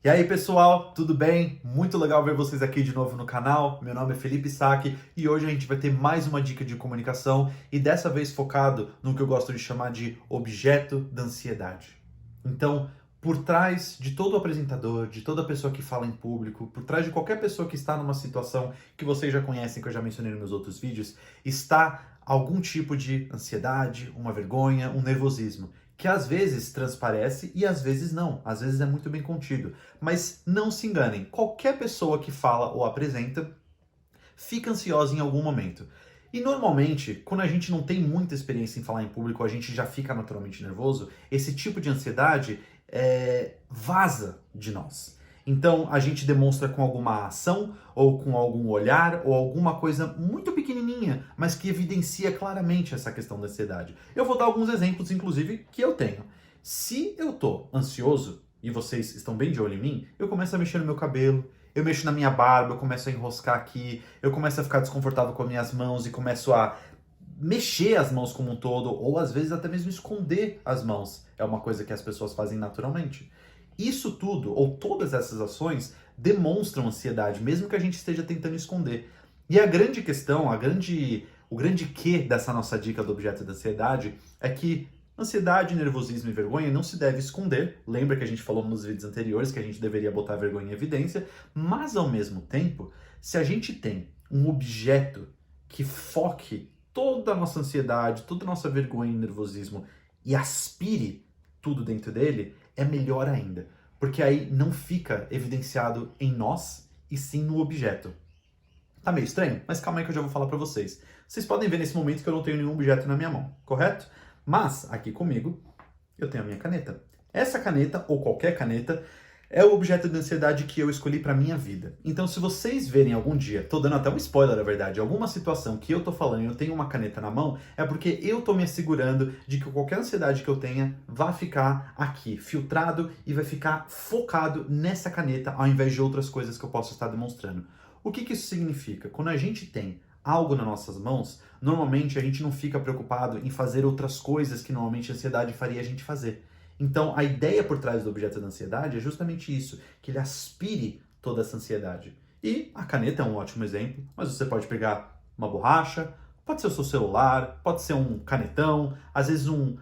E aí pessoal, tudo bem? Muito legal ver vocês aqui de novo no canal. Meu nome é Felipe Sack e hoje a gente vai ter mais uma dica de comunicação e dessa vez focado no que eu gosto de chamar de objeto da ansiedade. Então, por trás de todo apresentador, de toda pessoa que fala em público, por trás de qualquer pessoa que está numa situação que vocês já conhecem, que eu já mencionei nos meus outros vídeos, está algum tipo de ansiedade, uma vergonha, um nervosismo que às vezes transparece e às vezes não, às vezes é muito bem contido. Mas não se enganem, qualquer pessoa que fala ou apresenta fica ansiosa em algum momento. E normalmente, quando a gente não tem muita experiência em falar em público, a gente já fica naturalmente nervoso, esse tipo de ansiedade vaza de nós. Então a gente demonstra com alguma ação, ou com algum olhar, ou alguma coisa muito pequenininha, mas que evidencia claramente essa questão da ansiedade. Eu vou dar alguns exemplos, inclusive, que eu tenho. Se eu tô ansioso, e vocês estão bem de olho em mim, eu começo a mexer no meu cabelo, eu mexo na minha barba, eu começo a enroscar aqui, eu começo a ficar desconfortável com as minhas mãos e começo a mexer as mãos como um todo, ou às vezes até mesmo esconder as mãos. É uma coisa que as pessoas fazem naturalmente. Isso tudo, ou todas essas ações, demonstram ansiedade, mesmo que a gente esteja tentando esconder. E a grande questão, o grande quê dessa nossa dica do objeto da ansiedade é que ansiedade, nervosismo e vergonha não se deve esconder. Lembra que a gente falou nos vídeos anteriores que a gente deveria botar a vergonha em evidência, mas ao mesmo tempo, se a gente tem um objeto que foque toda a nossa ansiedade, toda a nossa vergonha e nervosismo e aspire tudo dentro dele, é melhor ainda, porque aí não fica evidenciado em nós e sim no objeto. Tá meio estranho? Mas calma aí que eu já vou falar pra vocês. Vocês podem ver nesse momento que eu não tenho nenhum objeto na minha mão, correto? Mas aqui comigo eu tenho a minha caneta. Essa caneta, ou qualquer caneta, é o objeto de ansiedade que eu escolhi para minha vida. Então, se vocês verem algum dia, tô dando até um spoiler, na verdade, alguma situação que eu tô falando e eu tenho uma caneta na mão, é porque eu tô me assegurando de que qualquer ansiedade que eu tenha vai ficar aqui, filtrado e vai ficar focado nessa caneta ao invés de outras coisas que eu posso estar demonstrando. O que isso significa? Quando a gente tem algo nas nossas mãos, normalmente a gente não fica preocupado em fazer outras coisas que normalmente a ansiedade faria a gente fazer. Então, a ideia por trás do objeto da ansiedade é justamente isso, que ele aspire toda essa ansiedade. E a caneta é um ótimo exemplo, mas você pode pegar uma borracha, pode ser o seu celular, pode ser um canetão, às vezes um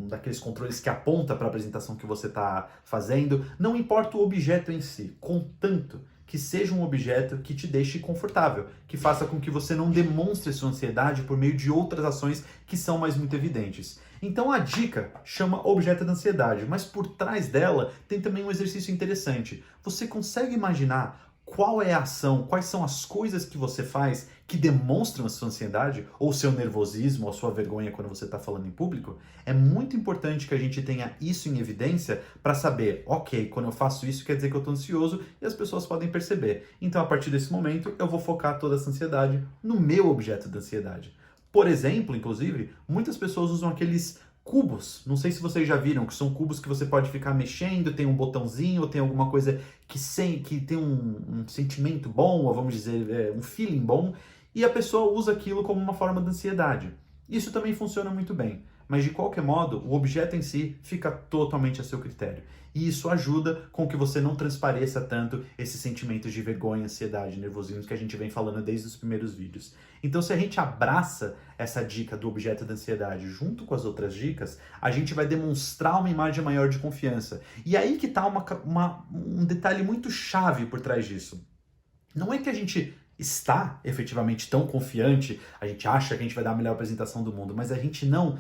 daqueles controles que aponta para a apresentação que você está fazendo. Não importa o objeto em si, contanto que seja um objeto que te deixe confortável, que faça com que você não demonstre sua ansiedade por meio de outras ações que são mais muito evidentes. Então a dica chama objeto da ansiedade, mas por trás dela tem também um exercício interessante. Você consegue imaginar qual é a ação, quais são as coisas que você faz que demonstram a sua ansiedade, ou seu nervosismo, ou a sua vergonha quando você está falando em público? É muito importante que a gente tenha isso em evidência para saber, ok, quando eu faço isso quer dizer que eu estou ansioso e as pessoas podem perceber. Então, a partir desse momento, eu vou focar toda essa ansiedade no meu objeto da ansiedade. Por exemplo, inclusive, muitas pessoas usam aqueles cubos, não sei se vocês já viram, que são cubos que você pode ficar mexendo, tem um botãozinho, ou tem alguma coisa que tem um sentimento bom, ou vamos dizer, um feeling bom, e a pessoa usa aquilo como uma forma de ansiedade. Isso também funciona muito bem, mas de qualquer modo, o objeto em si fica totalmente a seu critério. E isso ajuda com que você não transpareça tanto esses sentimentos de vergonha, ansiedade, nervosismo que a gente vem falando desde os primeiros vídeos. Então, se a gente abraça essa dica do objeto da ansiedade junto com as outras dicas, a gente vai demonstrar uma imagem maior de confiança. E aí que está um detalhe muito chave por trás disso. Não é que a gente está efetivamente tão confiante, a gente acha que a gente vai dar a melhor apresentação do mundo, mas a gente não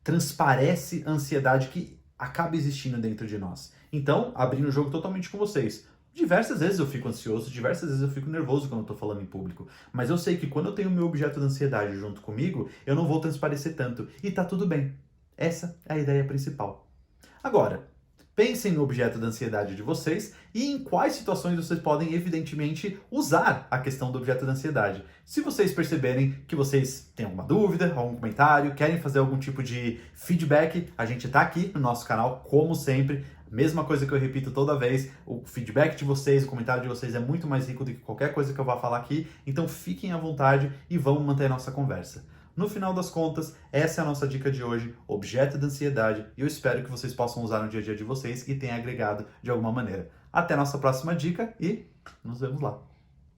transparece a ansiedade que acaba existindo dentro de nós. Então, abrindo o jogo totalmente com vocês. Diversas vezes eu fico ansioso, diversas vezes eu fico nervoso quando eu tô falando em público. Mas eu sei que quando eu tenho o meu objeto da ansiedade junto comigo, eu não vou transparecer tanto. E tá tudo bem. Essa é a ideia principal. Agora, pensem no objeto da ansiedade de vocês e em quais situações vocês podem, evidentemente, usar a questão do objeto da ansiedade. Se vocês perceberem que vocês têm alguma dúvida, algum comentário, querem fazer algum tipo de feedback, a gente está aqui no nosso canal, como sempre. Mesma coisa que eu repito toda vez, o feedback de vocês, o comentário de vocês é muito mais rico do que qualquer coisa que eu vá falar aqui, então fiquem à vontade e vamos manter a nossa conversa. No final das contas, essa é a nossa dica de hoje, objeto da ansiedade, e eu espero que vocês possam usar no dia a dia de vocês e tenha agregado de alguma maneira. Até a nossa próxima dica e nos vemos lá!